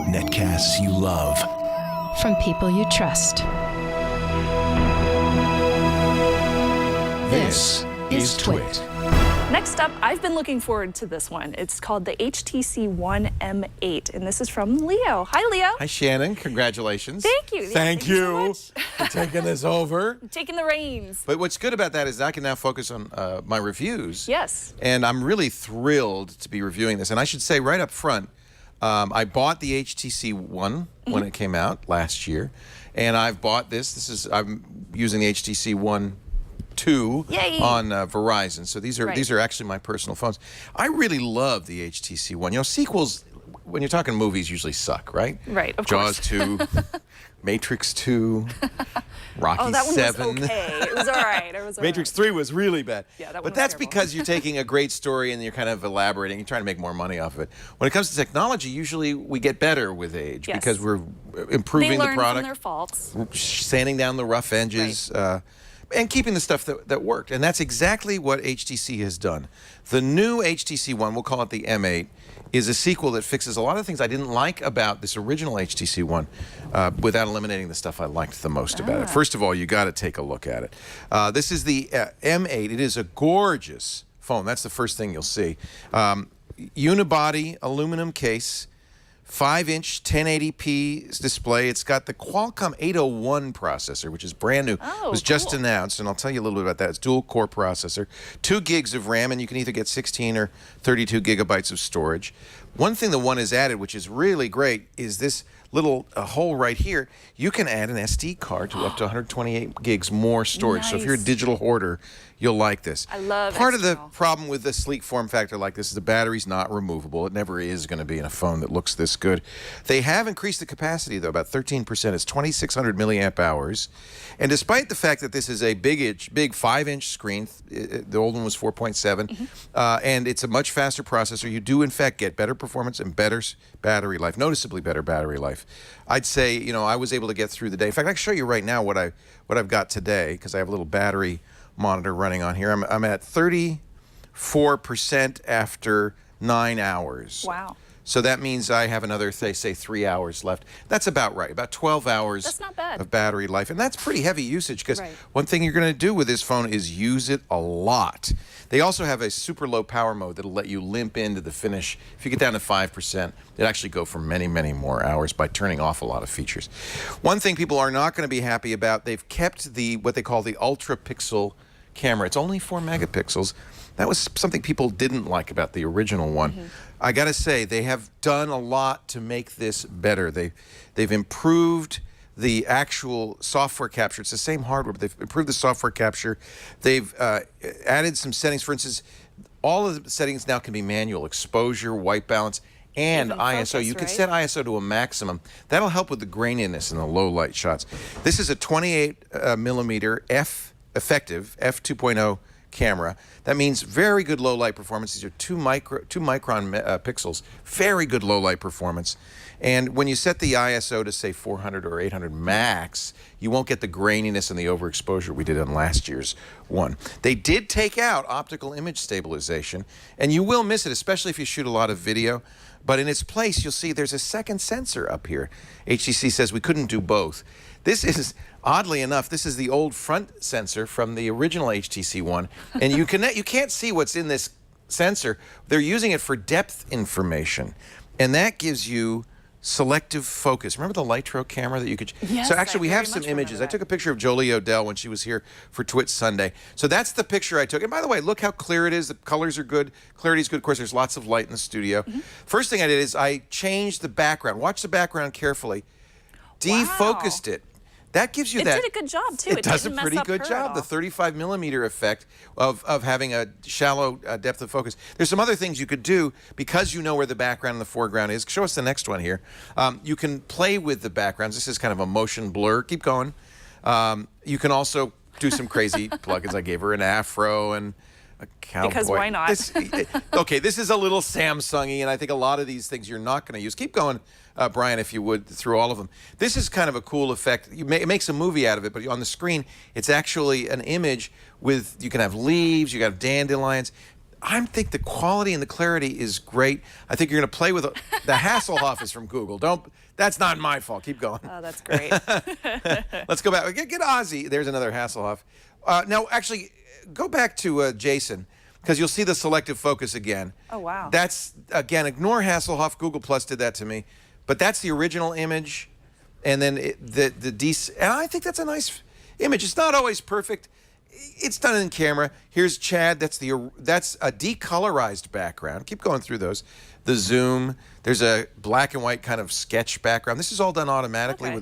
Netcasts you love. From people you trust. This is Twit. Next up, I've been looking forward to this one. It's called the HTC One M8, and this is from Leo. Hi, Leo. Hi, Shannon. Congratulations. Thank you. Thank you so much. for taking this over. Taking the reins. But what's good about that is I can now focus on my reviews. Yes. And I'm really thrilled to be reviewing this. And I should say right up front, I bought the HTC One when it came out last year. And I've bought this. I'm using the HTC One 2 Yay. on Verizon. So these are actually my personal phones. I really love the HTC One. You know, sequels, when you're talking movies, usually suck, right? Right, of Jaws course. 2, Matrix 2, Rocky 7. Oh, that one was okay. It was all right. It was all Matrix 3 was really bad. Yeah, that one but was that's terrible. because you're taking a great story and you're kind of elaborating. You're trying to make more money off of it. When it comes to technology, usually we get better with age Yes. because we're They improving the learn product, from their faults. sanding down the rough edges, and keeping the stuff that worked. And that's exactly what HTC has done. The new HTC One, we'll call it the M8, is a sequel that fixes a lot of things I didn't like about this original HTC One without eliminating the stuff I liked the most about it. First of all, you got to take a look at it. This is the M8. It is a gorgeous phone. That's the first thing you'll see. Unibody aluminum case. 5-inch 1080p display. It's got the Qualcomm 801 processor, which is brand new. Oh, it was just cool. announced, and I'll tell you a little bit about that. It's dual-core processor, 2 gigs of RAM, and you can either get 16 or 32 gigabytes of storage. One thing the One has added, which is really great, is this little hole right here. You can add an SD card to up to 128 gigs more storage. So if you're a Nice. digital hoarder, you'll like this. I love Part of the XML. problem with the sleek form factor like this is the battery's not removable. It never is going to be in a phone that looks this good. They have increased the capacity, though, about 13%. It's 2,600 milliamp hours. And despite the fact that this is a big 5-inch screen, the old one was 4.7, and it's a much faster processor, you do, in fact, get better performance and better battery life, noticeably better battery life. I'd say, you know, I was able to get through the day. In fact, I can show you right now what I've got today, because I have a little battery monitor running on here. I'm at 34% after 9 hours. Wow. So that means I have another, say 3 hours left. That's about right, about 12 hours That's not bad. of battery life. And that's pretty heavy usage, because Right. one thing you're going to do with this phone is use it a lot. They also have a super low power mode that'll let you limp into the finish. If you get down to 5%, it actually go for many, many more hours by turning off a lot of features. One thing people are not going to be happy about, they've kept what they call the Ultrapixel camera. It's only 4 megapixels. That was something people didn't like about the original one. I got to say, they have done a lot to make this better. They've improved the actual software capture. It's the same hardware, but they've improved the software capture. They've added some settings. For instance, all of the settings now can be manual: exposure, white balance, and Even ISO. focus, You can right? set ISO to a maximum. That'll help with the graininess in the low light shots. This is a 28 millimeter effective f2.0 camera. That means very good low light performance. These are 2 micron pixels. Very good low light performance. And when you set the ISO to say 400 or 800 max, you won't get the graininess and the overexposure we did on last year's one. They did take out optical image stabilization, and you will miss it, especially if you shoot a lot of video. But in its place, you'll see there's a second sensor up here. HTC says we couldn't do both. This is, oddly enough, this is the old front sensor from the original HTC One, and you can't see what's in this sensor. They're using it for depth information, and that gives you selective focus. Remember the Lytro camera that you could... Yes, so actually, I we very have some much remember images. I that. took a picture of Jolie Odell when she was here for Twit Sunday. So that's the picture I took. And by the way, look how clear it is. The colors are good. Clarity's good. Of course, there's lots of light in the studio. First thing I did is I changed the background. Watch the background carefully. Defocused it. That gives you It that... did a good job, too. It does a didn't mess pretty up good her job. at The all. 35 millimeter effect of having a shallow depth of focus. There's some other things you could do because you know where the background and the foreground is. Show us the next one here. You can play with the backgrounds. This is kind of a motion blur. Keep going. You can also do some crazy plugins. I gave her an afro and a cowboy. Because why not? Okay, this is a little Samsung-y, and I think a lot of these things you're not going to use. Keep going, Brian, if you would, through all of them. This is kind of a cool effect. It makes a movie out of it, but on the screen, it's actually an image with, you can have leaves, you can have dandelions. I think the quality and the clarity is great. I think you're going to play with the Hasselhoff is from Google. That's not my fault. Keep going. Oh, that's great. Let's go back. Get Ozzy. There's another Hasselhoff. Now, actually, go back to Jason, because you'll see the selective focus again. Oh, wow. That's, again, ignore Hasselhoff. Google Plus did that to me. But that's the original image. And then and I think that's a nice image. It's not always perfect. It's done in camera. Here's Chad. That's a decolorized background. Keep going through those. The zoom. There's a black and white kind of sketch background. This is all done automatically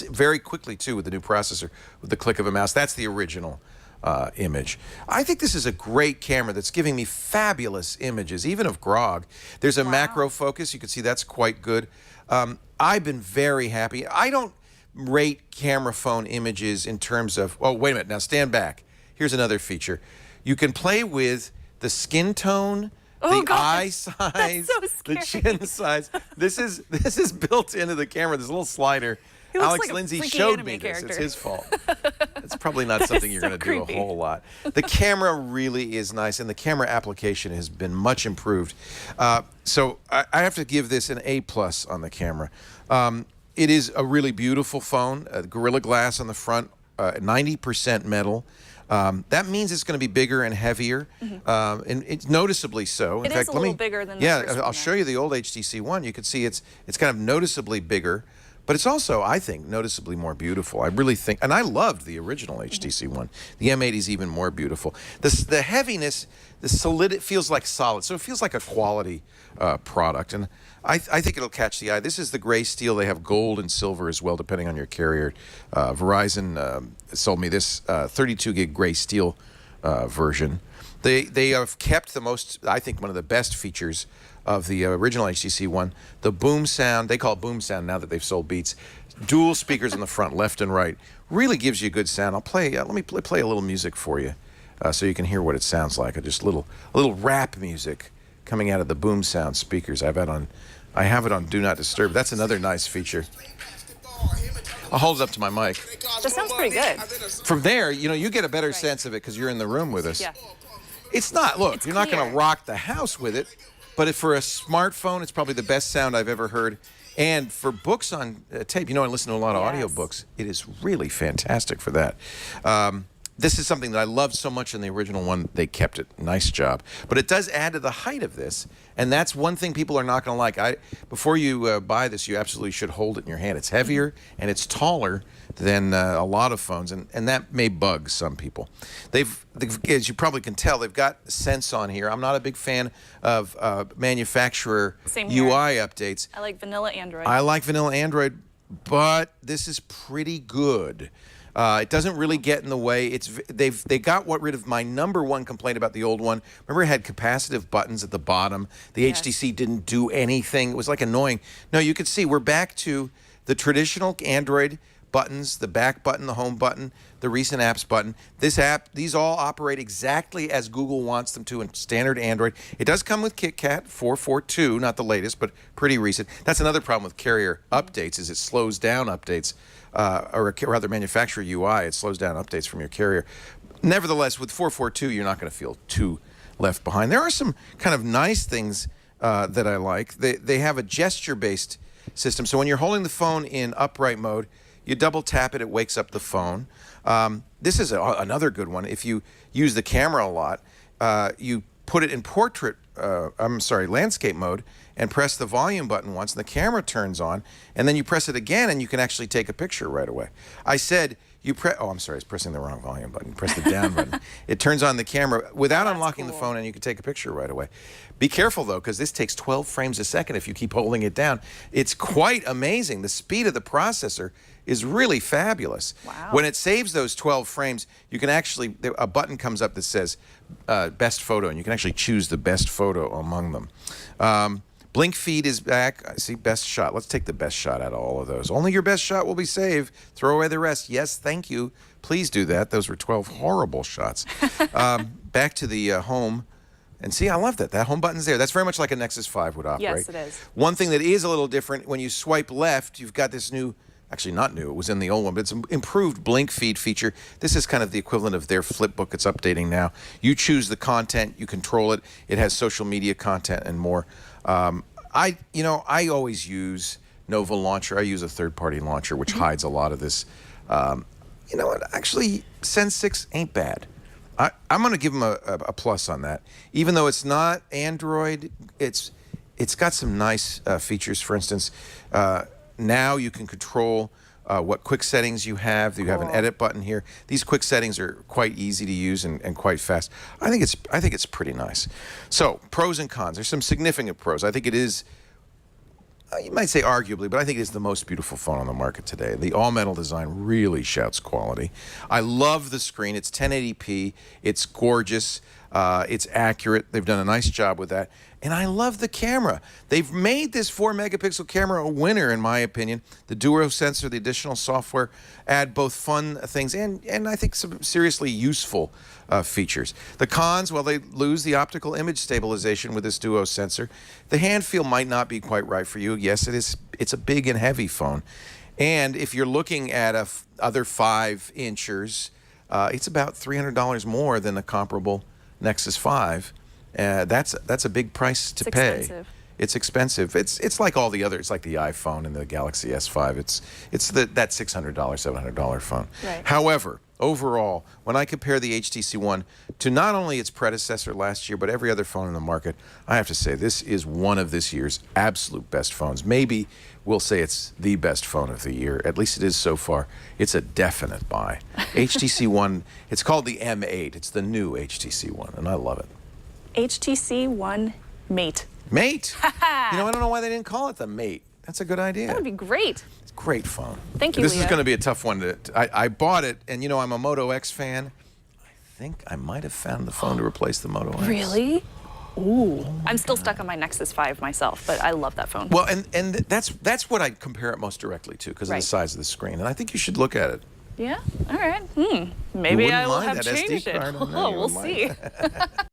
very quickly too with the new processor with the click of a mouse. That's the original image. I think this is a great camera that's giving me fabulous images, even of grog. There's a macro focus. You can see that's quite good. I've been very happy. I don't rate camera phone images in terms of, oh, wait a minute, now stand back. Here's another feature. You can play with the skin tone, eye size, the chin size. This is built into the camera, this little slider. Alex Lindsay showed me this. It's his fault. It's probably not something you're going to do a whole lot. The camera really is nice, and the camera application has been much improved. So I have to give this an A+ on the camera. It is a really beautiful phone. Gorilla Glass on the front, 90% metal. That means it's going to be bigger and heavier, and it's noticeably so. In fact, is a little bigger than the first one. I'll show you the old HTC One. You can see it's kind of noticeably bigger. But it's also, I think, noticeably more beautiful. I really think, and I loved the original HTC One. The M8 is even more beautiful. The heaviness, the solid, it feels like solid. So it feels like a quality product. And I think it'll catch the eye. This is the gray steel. They have gold and silver as well, depending on your carrier. Verizon sold me this 32 gig gray steel version. They have kept the most, I think, one of the best features of the original HTC One, the boom sound. They call it boom sound now that they've sold Beats. Dual speakers in the front, left and right. Really gives you good sound. I'll play, let me play a little music for you so you can hear what it sounds like. Just a little rap music coming out of the boom sound speakers. I have it on Do Not Disturb. That's another nice feature. I'll hold it up to my mic. That sounds pretty good. From there, you get a better sense of it because you're in the room with us. Yeah. It's not, look, It's you're not going clear. to rock the house with it, but for a smartphone, it's probably the best sound I've ever heard. And for books on tape, I listen to a lot of audiobooks. It is really fantastic for that. This is something that I loved so much in the original one. They kept it. Nice job. But it does add to the height of this, and that's one thing people are not going to like. Before you buy this, you absolutely should hold it in your hand. It's heavier, and it's taller than a lot of phones, and that may bug some people. As you probably can tell, they've got Sense on here. I'm not a big fan of manufacturer UI updates. I like vanilla Android. I like vanilla Android, but this is pretty good. It doesn't really get in the way. They got rid of my #1 complaint about the old one. Remember, it had capacitive buttons at the bottom. The HTC didn't do anything. It was like annoying. No, you could see we're back to the traditional Android buttons, the back button, the home button, the recent apps button. These all operate exactly as Google wants them to in standard Android. It does come with KitKat 4.4.2, not the latest, but pretty recent. That's another problem with carrier updates, is it slows down updates, or rather manufacturer UI, it slows down updates from your carrier. Nevertheless, with 4.4.2, you're not going to feel too left behind. There are some kind of nice things that I like. They have a gesture-based system, so when you're holding the phone in upright mode, you double tap it, it wakes up the phone. This is another good one. If you use the camera a lot, you put it in landscape mode, and press the volume button once, and the camera turns on, and then you press it again, and you can actually take a picture right away. I said, oh, I'm sorry, I was pressing the wrong volume button. Press the down button. It turns on the camera without unlocking the phone, and you can take a picture right away. Be careful, though, because this takes 12 frames a second if you keep holding it down. It's quite amazing. The speed of the processor is really fabulous. Wow. When it saves those 12 frames, you can actually, a button comes up that says best photo, and you can actually choose the best photo among them. Blink feed is back. I see best shot. Let's take the best shot out of all of those. Only your best shot will be saved. Throw away the rest. Yes, thank you. Please do that. Those were 12 horrible shots. Back to the home. And see, I love that. That home button's there. That's very much like a Nexus 5 would operate. Yes, it is. One thing that is a little different, when you swipe left, you've got this new Actually, not new. It was in the old one, but it's an improved blink feed feature. This is kind of the equivalent of their Flipbook. It's updating now. You choose the content, you control it. It has social media content and more. I always use Nova Launcher. I use a third-party launcher, which hides a lot of this. You know what? Actually, Sense 6 ain't bad. I'm going to give them a plus on that. Even though it's not Android, it's got some nice features. For instance, now you can control what quick settings you have. You have an edit button here. These quick settings are quite easy to use and quite fast. I think it's pretty nice. So pros and cons. There's some significant pros. I think it is. You might say arguably, but I think it is the most beautiful phone on the market today. The all-metal design really shouts quality. I love the screen. It's 1080p. It's gorgeous. It's accurate. They've done a nice job with that. And I love the camera. They've made this 4-megapixel camera a winner, in my opinion. The Duo sensor, the additional software, add both fun things and I think some seriously useful features. The cons, well, they lose the optical image stabilization with this Duo sensor. The hand feel might not be quite right for you. Yes, it is. It's a big and heavy phone. And if you're looking at other 5-inchers, it's about $300 more than a comparable Nexus 5. That's a big price to pay. Expensive. It's expensive. It's like all the other. It's like the iPhone and the Galaxy S5. It's that $600, $700 phone. Right. However, overall, when I compare the HTC One to not only its predecessor last year, but every other phone in the market, I have to say this is one of this year's absolute best phones. Maybe we'll say it's the best phone of the year. At least it is so far. It's a definite buy. HTC One. It's called the M8. It's the new HTC One, and I love it. HTC One Mate. Mate? I don't know why they didn't call it the Mate. That's a good idea. That would be great. It's a great phone. Thank you, This is Leah. going to be a tough one. I bought it, and I'm a Moto X fan. I think I might have found the phone to replace the Moto X. Really? Ooh. I'm still stuck on my Nexus 5 myself, but I love that phone. Well, and that's what I compare it most directly to because of Right. the size of the screen, and I think you should look at it. Yeah? All right. Maybe wouldn't I will mind have that SD changed it. card? I know you We'll wouldn't see. mind.